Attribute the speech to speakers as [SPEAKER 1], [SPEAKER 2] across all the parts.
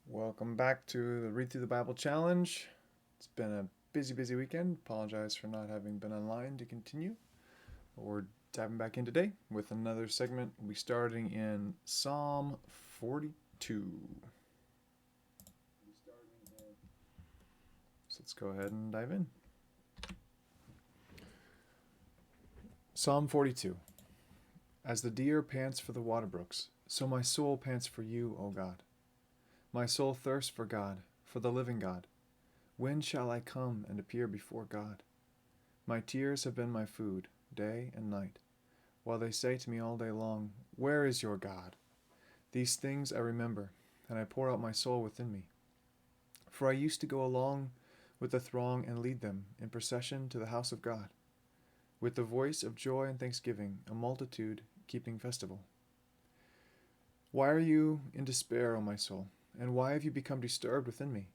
[SPEAKER 1] Welcome back to the Read Through the Bible Challenge. It's been a busy weekend. Apologize for not having been online to continue. We're diving back in today with another segment. We'll be starting in Psalm 42. So let's go ahead and dive in. Psalm 42. As the deer pants for the water brooks, so my soul pants for you, O God. My soul thirsts for God, for the living God. When shall I come and appear before God? My tears have been my food, day and night, while they say to me all day long, Where is your God? These things I remember, and I pour out my soul within me. For I used to go along with the throng and lead them in procession to the house of God, with the voice of joy and thanksgiving, a multitude keeping festival. Why are you in despair, O my soul? And why have you become disturbed within me?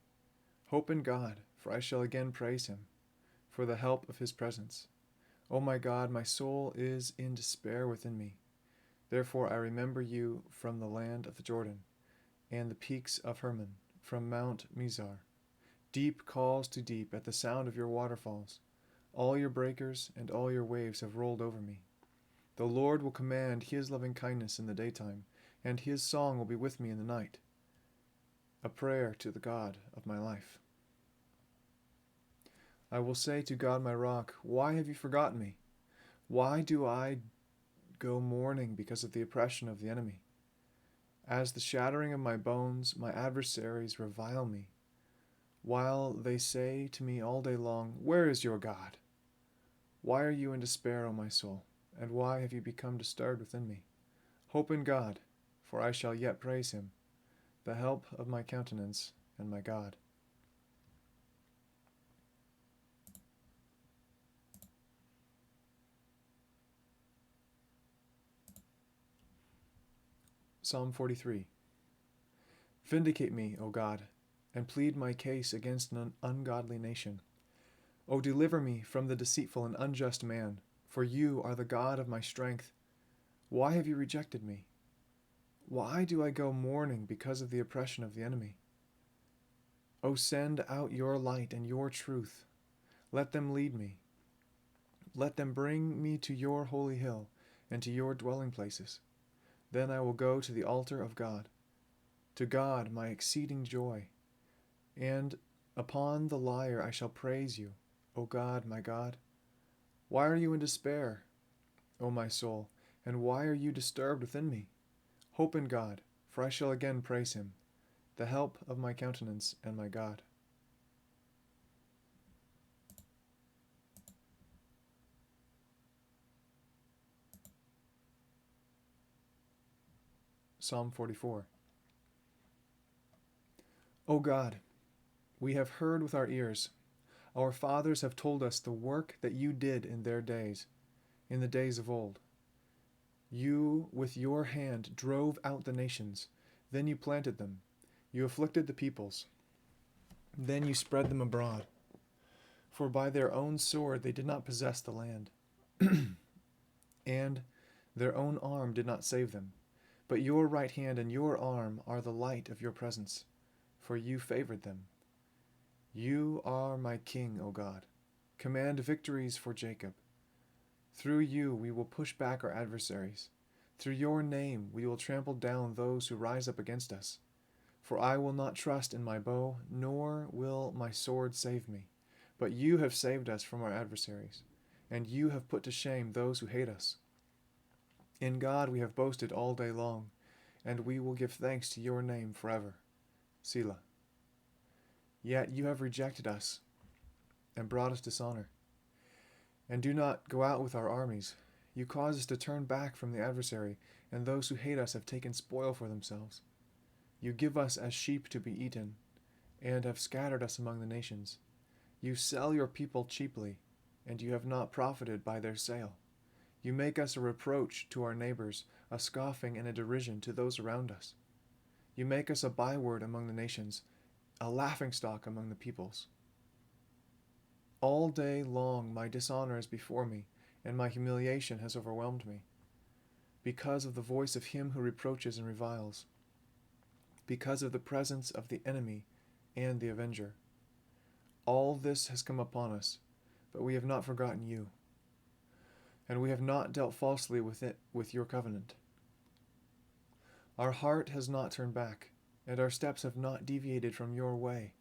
[SPEAKER 1] Hope in God, for I shall again praise him, for the help of his presence. O my God, my soul is in despair within me. Therefore I remember you from the land of the Jordan, and the peaks of Hermon, from Mount Mizar. Deep calls to deep at the sound of your waterfalls. All your breakers and all your waves have rolled over me. The Lord will command his loving kindness in the daytime, and his song will be with me in the night. A prayer to the God of my life. I will say to God my rock, Why have you forgotten me? Why do I go mourning because of the oppression of the enemy? As the shattering of my bones, my adversaries revile me, while they say to me all day long, Where is your God? Why are you in despair, O my soul? And why have you become disturbed within me? Hope in God, for I shall yet praise him, the help of my countenance and my God. Psalm 43. Vindicate me, O God, and plead my case against an ungodly nation. O deliver me from the deceitful and unjust man, for you are the God of my strength. Why have you rejected me? Why do I go mourning because of the oppression of the enemy? O send out your light and your truth. Let them lead me. Let them bring me to your holy hill and to your dwelling places. Then I will go to the altar of God, to God my exceeding joy. And upon the lyre I shall praise you, O God, my God. Why are you in despair, O my soul, and why are you disturbed within me? Hope in God, for I shall again praise him, the help of my countenance and my God. Psalm 44. O God, we have heard with our ears. Our fathers have told us the work that you did in their days, in the days of old. You, with your hand, drove out the nations. Then you planted them. You afflicted the peoples. Then you spread them abroad. For by their own sword they did not possess the land, and their own arm did not save them. But your right hand and your arm are the light of your presence, for you favored them. You are my king, O God. Command victories for Jacob. Through you we will push back our adversaries. Through your name we will trample down those who rise up against us. For I will not trust in my bow, nor will my sword save me. But you have saved us from our adversaries, and you have put to shame those who hate us. In God we have boasted all day long, and we will give thanks to your name forever. Selah. Yet you have rejected us and brought us dishonor. And do not go out with our armies. You cause us to turn back from the adversary, and those who hate us have taken spoil for themselves. You give us as sheep to be eaten, and have scattered us among the nations. You sell your people cheaply, and you have not profited by their sale. You make us a reproach to our neighbors, a scoffing and a derision to those around us. You make us a byword among the nations, a laughingstock among the peoples. All day long my dishonor is before me, and my humiliation has overwhelmed me, because of the voice of him who reproaches and reviles. because of the presence of the enemy and the avenger. All this has come upon us, but we have not forgotten you, and we have not dealt falsely with your covenant. Our heart has not turned back, and our steps have not deviated from your way.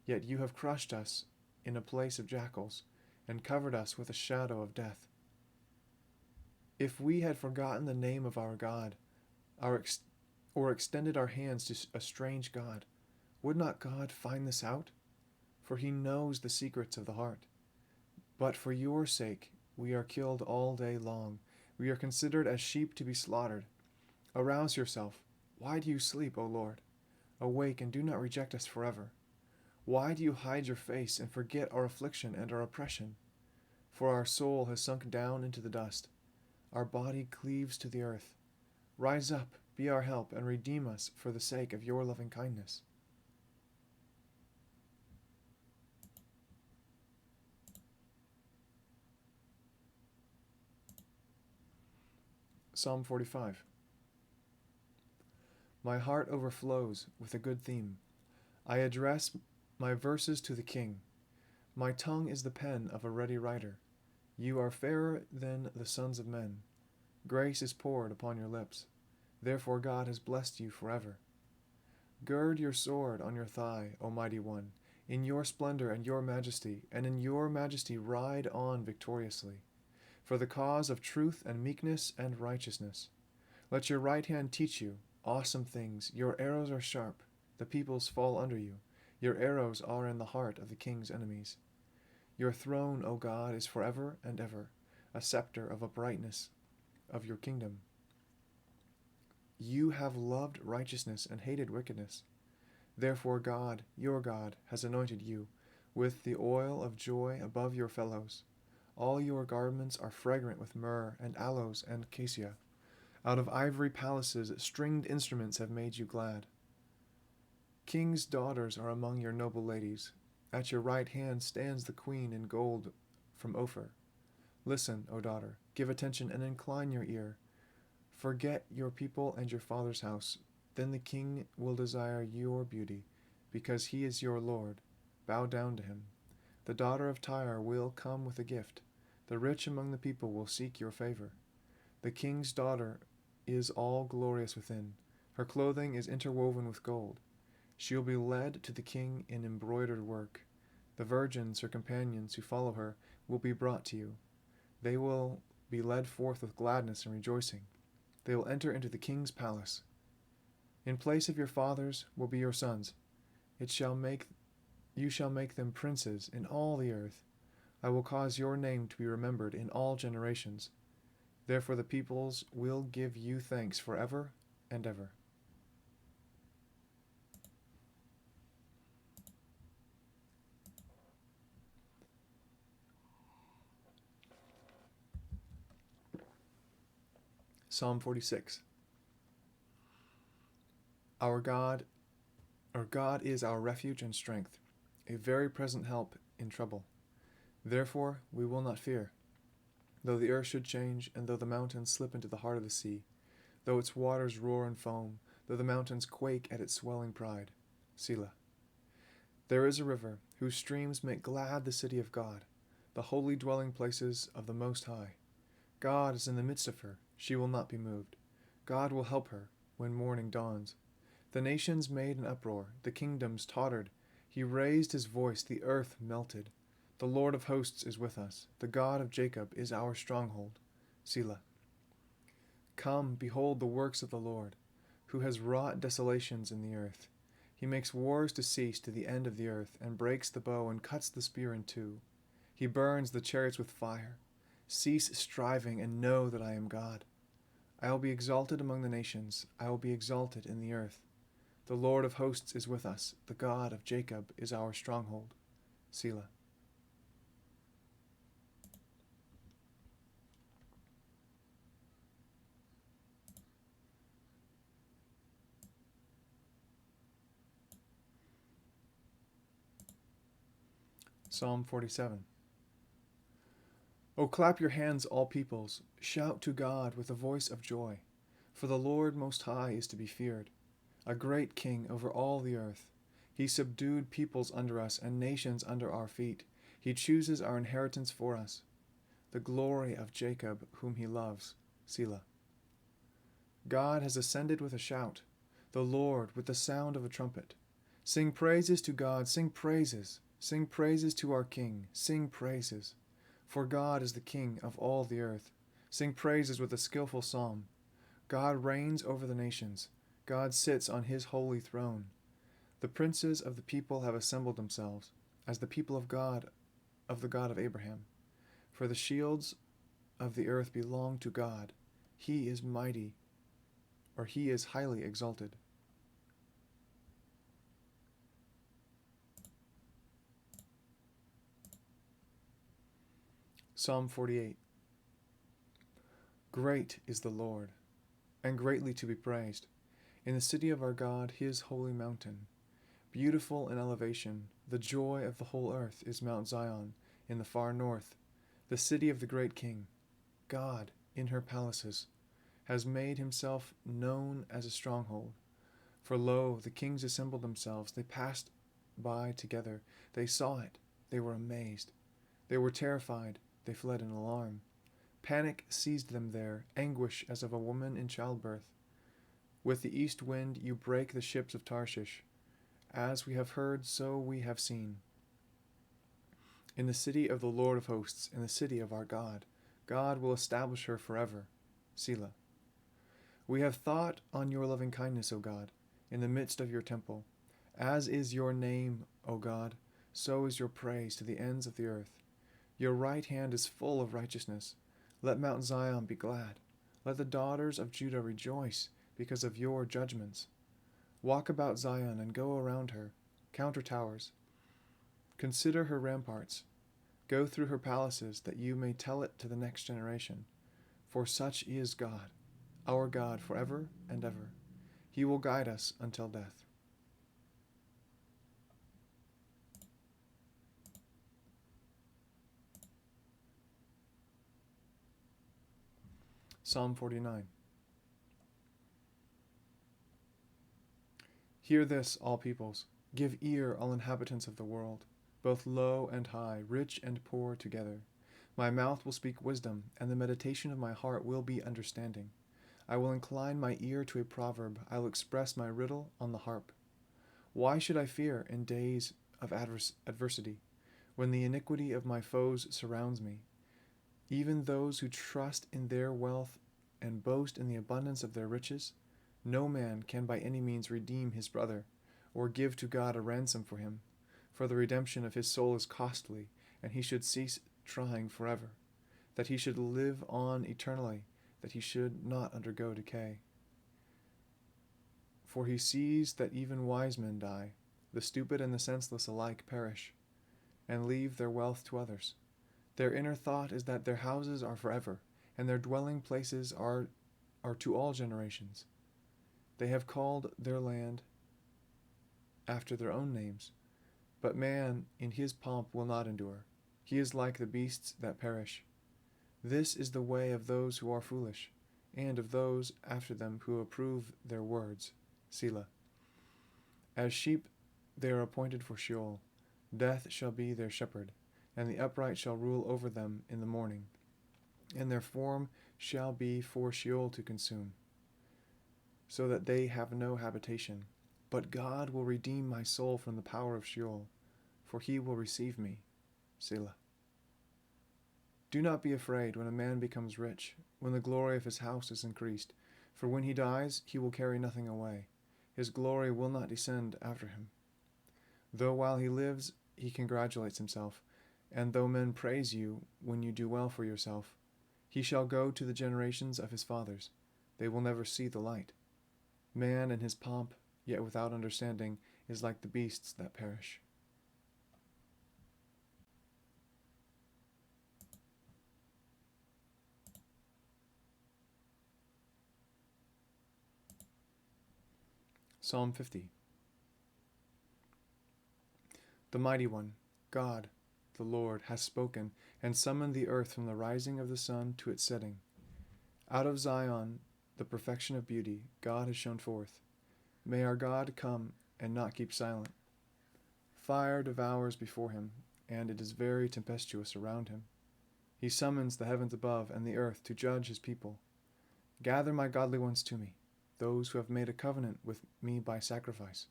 [SPEAKER 1] Yet you have crushed us in a place of jackals, and covered us with a shadow of death. If we had forgotten the name of our God, or extended our hands to a strange God, would not God find this out? For he knows the secrets of the heart. But for your sake we are killed all day long. We are considered as sheep to be slaughtered. Arouse yourself. Why do you sleep, O Lord? Awake and do not reject us forever. Why do you hide your face and forget our affliction and our oppression? For our soul has sunk down into the dust. Our body cleaves to the earth. Rise up, be our help, and redeem us for the sake of your loving kindness. Psalm 45. My heart overflows with a good theme. I address my verses to the King. My tongue is the pen of a ready writer. You are fairer than the sons of men. Grace is poured upon your lips. Therefore God has blessed you forever. Gird your sword on your thigh, O mighty one, in your splendor and your majesty, and in your majesty ride on victoriously, for the cause of truth and meekness and righteousness. Let your right hand teach you awesome things. Your arrows are sharp. The peoples fall under you. Your arrows are in the heart of the king's enemies. Your throne, O God, is forever and ever, a scepter of uprightness of your kingdom. You have loved righteousness and hated wickedness. Therefore God, your God, has anointed you with the oil of joy above your fellows. All your garments are fragrant with myrrh and aloes and cassia. Out of ivory palaces, stringed instruments have made you glad. King's daughters are among your noble ladies. At your right hand stands the queen in gold from Ophir. Listen, O daughter, give attention and incline your ear. Forget your people and your father's house. Then the king will desire your beauty, because he is your Lord. Bow down to him. The daughter of Tyre will come with a gift. The rich among the people will seek your favor. The king's daughter is all glorious within. Her clothing is interwoven with gold. She will be led to the king in embroidered work. The virgins, her companions who follow her, will be brought to you. They will be led forth with gladness and rejoicing. They will enter into the king's palace. In place of your fathers will be your sons. You shall make them princes in all the earth. I will cause your name to be remembered in all generations. Therefore the peoples will give you thanks forever and ever. Psalm 46. Our God is our refuge and strength, a very present help in trouble. Therefore we will not fear, though the earth should change, and though the mountains slip into the heart of the sea, though its waters roar and foam, though the mountains quake at its swelling pride. Selah. There is a river, whose streams make glad the city of God, the holy dwelling places of the Most High. God is in the midst of her. She will not be moved. God will help her when morning dawns. The nations made an uproar. The kingdoms tottered. He raised his voice. The earth melted. The Lord of hosts is with us. The God of Jacob is our stronghold. Selah. Come, behold the works of the Lord, who has wrought desolations in the earth. He makes wars to cease to the end of the earth, and breaks the bow and cuts the spear in two. He burns the chariots with fire. Cease striving and know that I am God. I will be exalted among the nations. I will be exalted in the earth. The Lord of hosts is with us. The God of Jacob is our stronghold. Selah. Psalm 47. O clap your hands, all peoples. Shout to God with a voice of joy. For the Lord Most High is to be feared. a great king over all the earth. He subdued peoples under us and nations under our feet. He chooses our inheritance for us, the glory of Jacob, whom he loves. Selah. God has ascended with a shout, the Lord with the sound of a trumpet. Sing praises to God, sing praises. Sing praises to our King, sing praises. For God is the King of all the earth. Sing praises with a skillful psalm. God reigns over the nations. God sits on his holy throne. The princes of the people have assembled themselves, as the people of the God of Abraham. For the shields of the earth belong to God. He is mighty, or he is highly exalted. Psalm 48. Great is the Lord, and greatly to be praised, in the city of our God, his holy mountain. Beautiful in elevation, the joy of the whole earth is Mount Zion, in the far north, the city of the great King. God, in her palaces, has made himself known as a stronghold. For lo, the kings assembled themselves, they passed by together, they saw it, they were amazed, they were terrified, they fled in alarm. Panic seized them there, anguish as of a woman in childbirth. With the east wind you break the ships of Tarshish. As we have heard, so we have seen. In the city of the Lord of hosts, in the city of our God, God will establish her forever. Selah. We have thought on your loving kindness, O God, in the midst of your temple. As is your name, O God, so is your praise to the ends of the earth. Your right hand is full of righteousness. Let Mount Zion be glad. Let the daughters of Judah rejoice because of your judgments. Walk about Zion and go around her. Count her towers. Consider her ramparts. Go through her palaces, that you may tell it to the next generation. For such is God, our God, forever and ever. He will guide us until death. Psalm 49. Hear this, all peoples. Give ear, all inhabitants of the world, both low and high, rich and poor together. My mouth will speak wisdom, and the meditation of my heart will be understanding. I will incline my ear to a proverb. I will express my riddle on the harp. Why should I fear in days of adversity, when the iniquity of my foes surrounds me? Even those who trust in their wealth and boast in the abundance of their riches, no man can by any means redeem his brother, or give to God a ransom for him. For the redemption of his soul is costly, and he should cease trying forever, that he should live on eternally, that he should not undergo decay. For he sees that even wise men die, the stupid and the senseless alike perish, and leave their wealth to others. Their inner thought is that their houses are forever, and their dwelling places are to all generations. They have called their land after their own names, but man in his pomp will not endure. He is like the beasts that perish. This is the way of those who are foolish, and of those after them who approve their words. Selah. As sheep they are appointed for Sheol. Death shall be their shepherd, and the upright shall rule over them in the morning, and their form shall be for Sheol to consume, so that they have no habitation. But God will redeem my soul from the power of Sheol, for he will receive me. Selah. Do not be afraid when a man becomes rich, when the glory of his house is increased, for when he dies he will carry nothing away. His glory will not descend after him. Though while he lives he congratulates himself, and though men praise you when you do well for yourself, he shall go to the generations of his fathers. They will never see the light. Man in his pomp, yet without understanding, is like the beasts that perish. Psalm 50. The Mighty One, God, the Lord, has spoken, and summoned the earth from the rising of the sun to its setting. Out of Zion, the perfection of beauty, God has shone forth. May our God come and not keep silent. Fire devours before him, and it is very tempestuous around him. He summons the heavens above and the earth to judge his people. Gather my godly ones to me, those who have made a covenant with me by sacrifice.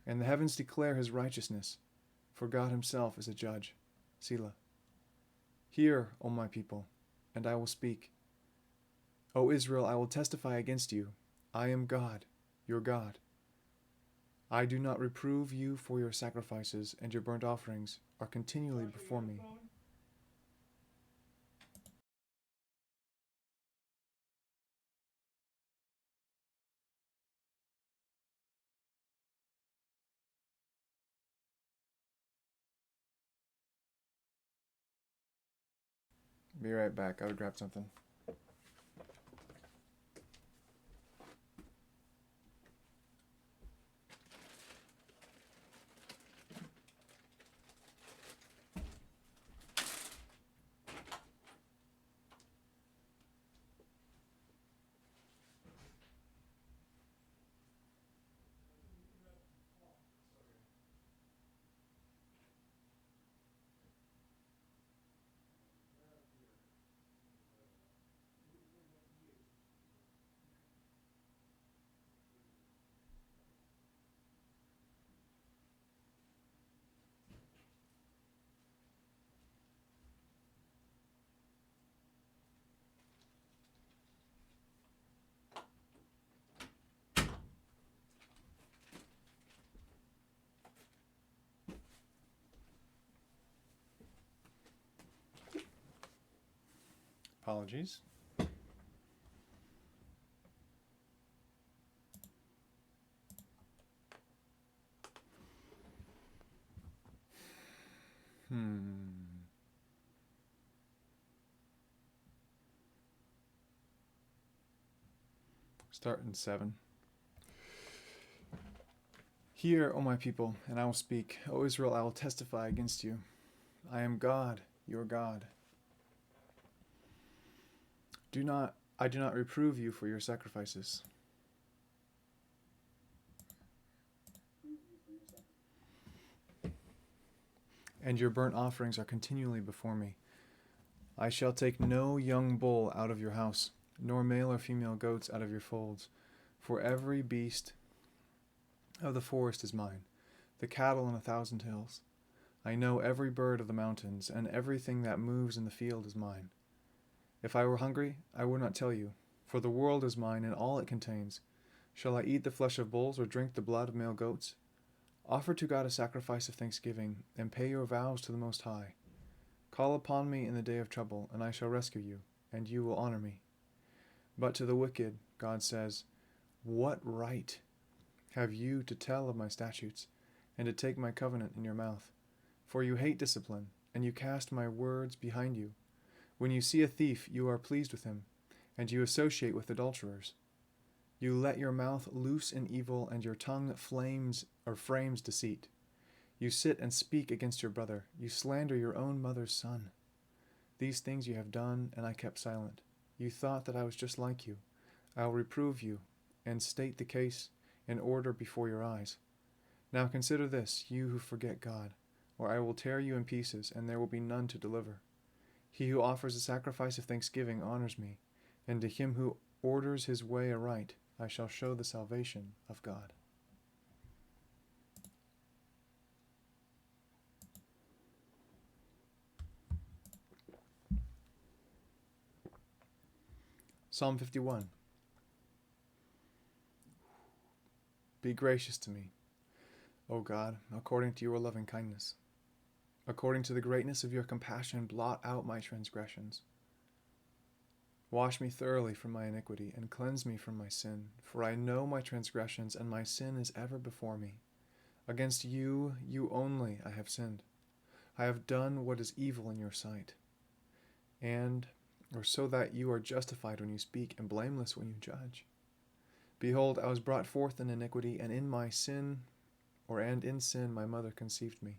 [SPEAKER 1] And the heavens declare his righteousness, for God himself is a judge. Selah. Hear, O my people, and I will speak. O Israel, I will testify against you. I am God, your God. I do not reprove you for your sacrifices, and your burnt offerings are continually before me. Be right back. I would grab something. Apologies. Start in 7. Hear, O my people, and I will speak. O Israel, I will testify against you. I am God, your God. I do not reprove you for your sacrifices. And your burnt offerings are continually before me. I shall take no young bull out of your house, nor male or female goats out of your folds, for every beast of the forest is mine, the cattle on 1,000 hills. I know every bird of the mountains, and everything that moves in the field is mine. If I were hungry, I would not tell you, for the world is mine and all it contains. Shall I eat the flesh of bulls or drink the blood of male goats? Offer to God a sacrifice of thanksgiving, and pay your vows to the Most High. Call upon me in the day of trouble, and I shall rescue you, and you will honor me. But to the wicked, God says, what right have you to tell of my statutes, and to take my covenant in your mouth? For you hate discipline, and you cast my words behind you. When you see a thief, you are pleased with him, and you associate with adulterers. You let your mouth loose in evil, and your tongue frames deceit. You sit and speak against your brother. You slander your own mother's son. These things you have done, and I kept silent. You thought that I was just like you. I will reprove you, and state the case in order before your eyes. Now consider this, you who forget God, or I will tear you in pieces, and there will be none to deliver. He who offers a sacrifice of thanksgiving honors me, and to him who orders his way aright, I shall show the salvation of God. Psalm 51. Be gracious to me, O God, according to your loving kindness. According to the greatness of your compassion, blot out my transgressions. Wash me thoroughly from my iniquity, and cleanse me from my sin, for I know my transgressions, and my sin is ever before me. Against you, you only, I have sinned. I have done what is evil in your sight, or so that you are justified when you speak, and blameless when you judge. Behold, I was brought forth in iniquity, and in sin my mother conceived me.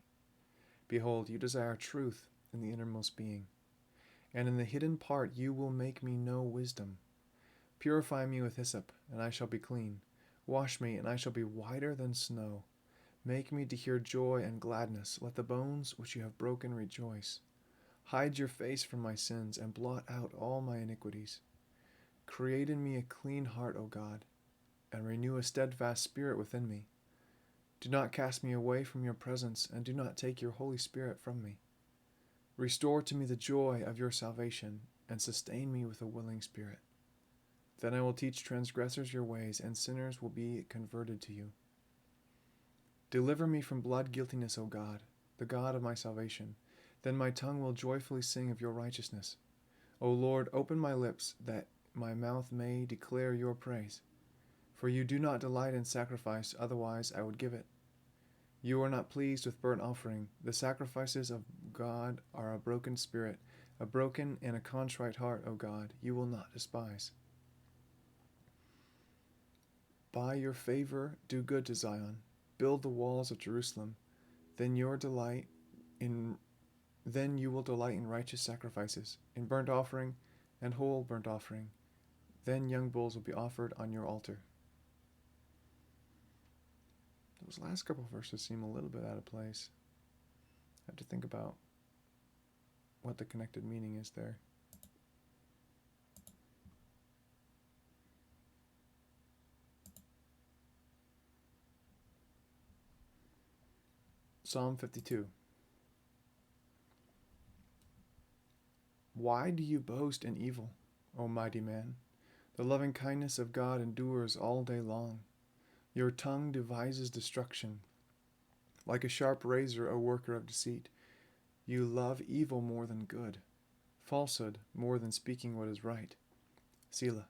[SPEAKER 1] Behold, you desire truth in the innermost being, and in the hidden part you will make me know wisdom. Purify me with hyssop, and I shall be clean. Wash me, and I shall be whiter than snow. Make me to hear joy and gladness. Let the bones which you have broken rejoice. Hide your face from my sins, and blot out all my iniquities. Create in me a clean heart, O God, and renew a steadfast spirit within me. Do not cast me away from your presence, and do not take your Holy Spirit from me. Restore to me the joy of your salvation, and sustain me with a willing spirit. Then I will teach transgressors your ways, and sinners will be converted to you. Deliver me from blood guiltiness, O God, the God of my salvation. Then my tongue will joyfully sing of your righteousness. O Lord, open my lips, that my mouth may declare your praise. For you do not delight in sacrifice, otherwise I would give it. You are not pleased with burnt offering. The sacrifices of God are a broken spirit, a broken and a contrite heart, O God, you will not despise. By your favor do good to Zion. Build the walls of Jerusalem. Then you will delight in righteous sacrifices, in burnt offering and whole burnt offering. Then young bulls will be offered on your altar. Those last couple of verses seem a little bit out of place. I have to think about what the connected meaning is there. Psalm 52. Why do you boast in evil, O mighty man? The loving kindness of God endures all day long. Your tongue devises destruction. Like a sharp razor, O worker of deceit, you love evil more than good, falsehood more than speaking what is right. Selah.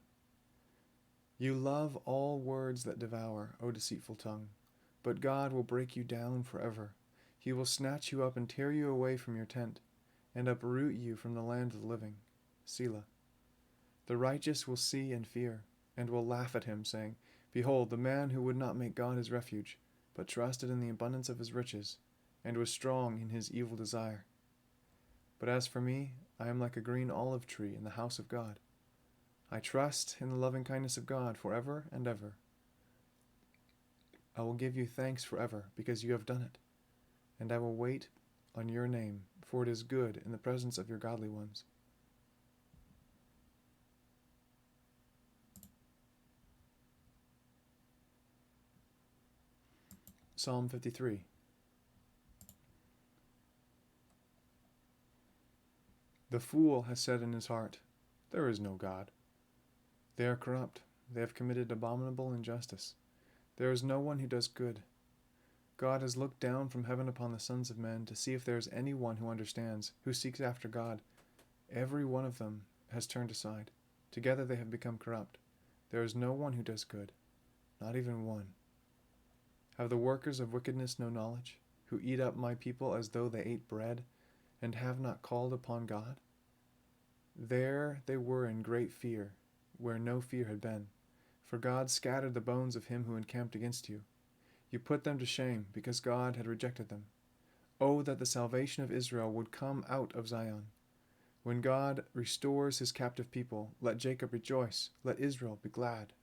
[SPEAKER 1] You love all words that devour, O deceitful tongue, but God will break you down forever. He will snatch you up and tear you away from your tent, and uproot you from the land of the living. Selah. The righteous will see and fear, and will laugh at him, saying, Behold, the man who would not make God his refuge, but trusted in the abundance of his riches, and was strong in his evil desire. But as for me, I am like a green olive tree in the house of God. I trust in the loving kindness of God forever and ever. I will give you thanks forever, because you have done it, and I will wait on your name, for it is good in the presence of your godly ones. Psalm 53. The fool has said in his heart, There is no God. They are corrupt. They have committed abominable injustice. There is no one who does good. God has looked down from heaven upon the sons of men to see if there is any one who understands, who seeks after God. Every one of them has turned aside. Together they have become corrupt. There is no one who does good, not even one. Have the workers of wickedness no knowledge, who eat up my people as though they ate bread, and have not called upon God? There they were in great fear, where no fear had been. For God scattered the bones of him who encamped against you. You put them to shame, because God had rejected them. Oh, that the salvation of Israel would come out of Zion. When God restores his captive people, let Jacob rejoice, let Israel be glad.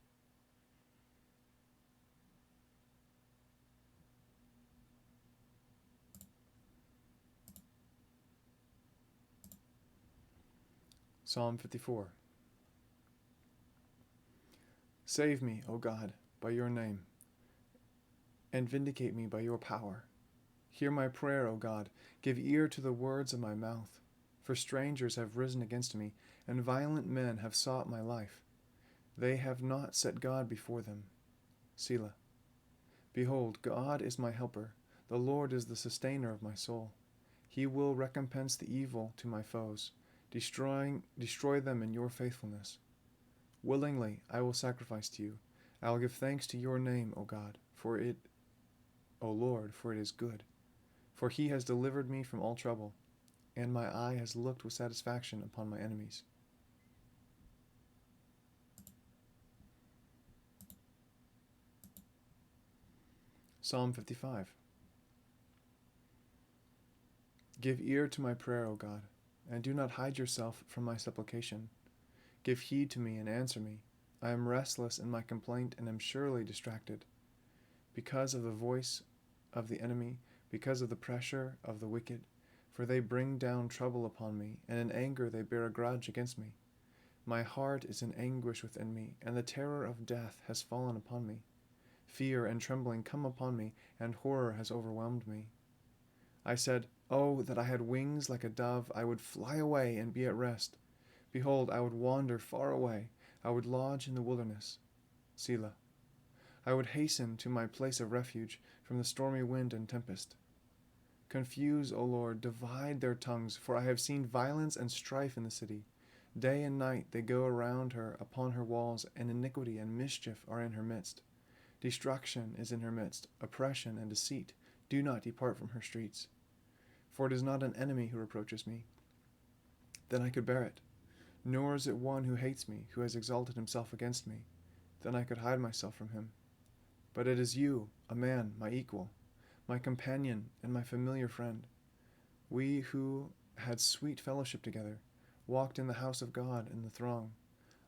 [SPEAKER 1] Psalm 54. Save me, O God, by your name, and vindicate me by your power. Hear my prayer, O God. Give ear to the words of my mouth. For strangers have risen against me, and violent men have sought my life. They have not set God before them. Selah. Behold, God is my helper. The Lord is the sustainer of my soul. He will recompense the evil to my foes, destroy them in your faithfulness. Willingly I will sacrifice to you. I will give thanks to your name, O God, O Lord, for it is good. For he has delivered me from all trouble, and my eye has looked with satisfaction upon my enemies. Psalm 55. Give ear to my prayer, O God, and do not hide yourself from my supplication. Give heed to me and answer me. I am restless in my complaint and am surely distracted. Because of the voice of the enemy, because of the pressure of the wicked, for they bring down trouble upon me, and in anger they bear a grudge against me. My heart is in anguish within me, and the terror of death has fallen upon me. Fear and trembling come upon me, and horror has overwhelmed me. I said, Oh, that I had wings like a dove, I would fly away and be at rest. Behold, I would wander far away, I would lodge in the wilderness. Selah. I would hasten to my place of refuge from the stormy wind and tempest. Confuse, O Lord, divide their tongues, for I have seen violence and strife in the city. Day and night they go around her upon her walls, and iniquity and mischief are in her midst. Destruction is in her midst, oppression and deceit do not depart from her streets. For it is not an enemy who reproaches me, then I could bear it, nor is it one who hates me, who has exalted himself against me, then I could hide myself from him. But it is you, a man, my equal, my companion and my familiar friend. We who had sweet fellowship together, walked in the house of God in the throng.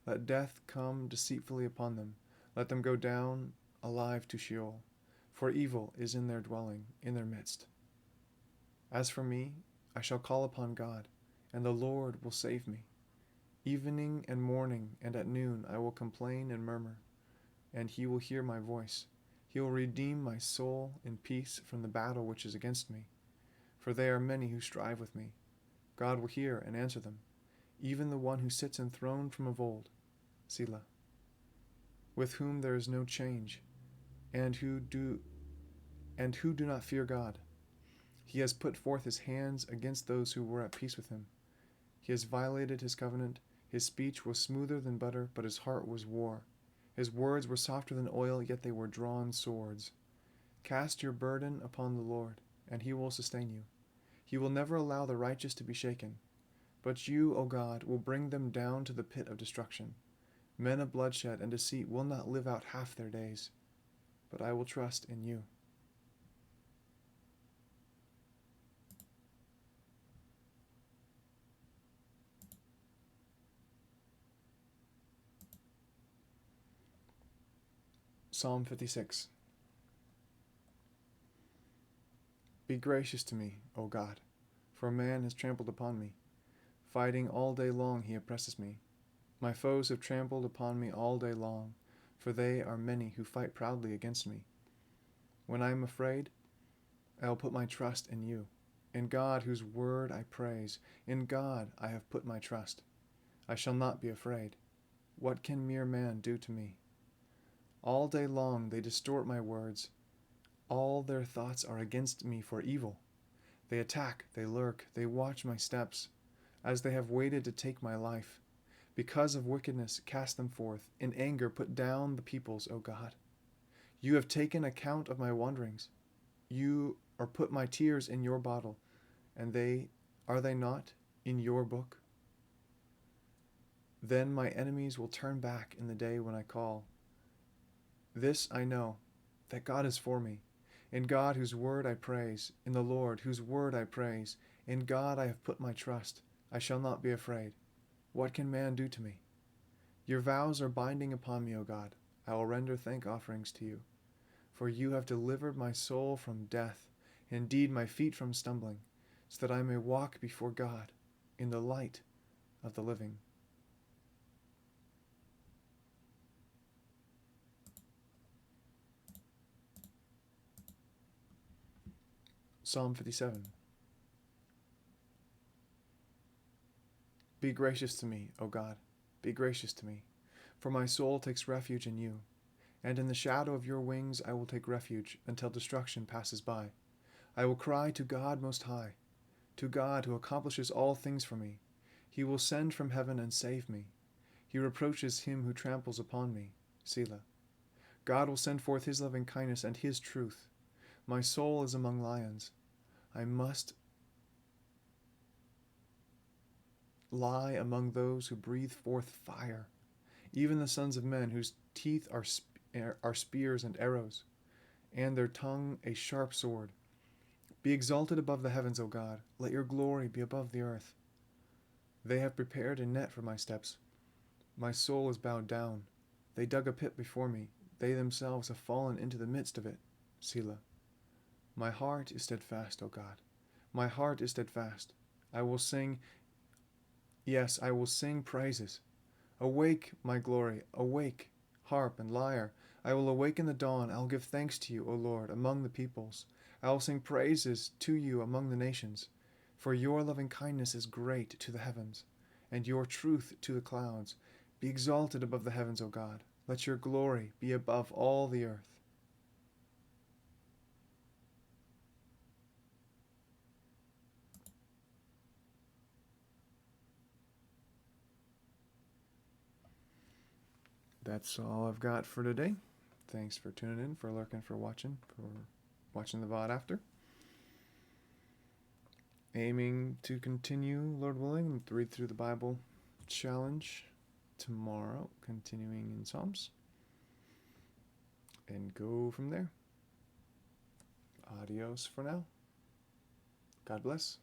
[SPEAKER 1] Let death come deceitfully upon them. Let them go down alive to Sheol, for evil is in their dwelling, in their midst. As for me, I shall call upon God, and the Lord will save me. Evening and morning and at noon I will complain and murmur, and he will hear my voice. He will redeem my soul in peace from the battle which is against me. For they are many who strive with me. God will hear and answer them, even the one who sits enthroned from of old, Selah, with whom there is no change, and who do not fear God. He has put forth his hands against those who were at peace with him. He has violated his covenant. His speech was smoother than butter, but his heart was war. His words were softer than oil, yet they were drawn swords. Cast your burden upon the Lord, and he will sustain you. He will never allow the righteous to be shaken. But you, O God, will bring them down to the pit of destruction. Men of bloodshed and deceit will not live out half their days. But I will trust in you. Psalm 56. Be gracious to me, O God, for man has trampled upon me. Fighting all day long he oppresses me. My foes have trampled upon me all day long, for they are many who fight proudly against me. When I am afraid, I will put my trust in you. In God, whose word I praise, in God I have put my trust. I shall not be afraid. What can mere man do to me? All day long they distort my words. All their thoughts are against me for evil. They attack, they lurk, they watch my steps, as they have waited to take my life. Because of wickedness, cast them forth. In anger, put down the peoples, O God. You have taken account of my wanderings. You are put my tears in your bottle, and are they not in your book? Then my enemies will turn back in the day when I call. This I know, that God is for me. In God whose word I praise, in the Lord whose word I praise, in God I have put my trust. I shall not be afraid. What can man do to me? Your vows are binding upon me, O God. I will render thank offerings to you. For you have delivered my soul from death, indeed my feet from stumbling, so that I may walk before God in the light of the living. Psalm 57. Be gracious to me, O God, be gracious to me, for my soul takes refuge in you, and in the shadow of your wings I will take refuge until destruction passes by. I will cry to God Most High, to God who accomplishes all things for me. He will send from heaven and save me. He reproaches him who tramples upon me. Selah. God will send forth his loving kindness and his truth. My soul is among lions. I must lie among those who breathe forth fire, even the sons of men whose teeth are spears and arrows, and their tongue a sharp sword. Be exalted above the heavens, O God. Let your glory be above the earth. They have prepared a net for my steps. My soul is bowed down. They dug a pit before me. They themselves have fallen into the midst of it. Selah. My heart is steadfast, O God. My heart is steadfast. I will sing, yes, I will sing praises. Awake, my glory, awake, harp and lyre. I will awake in the dawn. I will give thanks to you, O Lord, among the peoples. I will sing praises to you among the nations. For your loving kindness is great to the heavens, and your truth to the clouds. Be exalted above the heavens, O God. Let your glory be above all the earth. That's all I've got for today. Thanks for tuning in, for lurking, for watching the VOD after. Aiming to continue, Lord willing, to read through the Bible challenge tomorrow, continuing in Psalms, and go from there. Adios for now. God bless.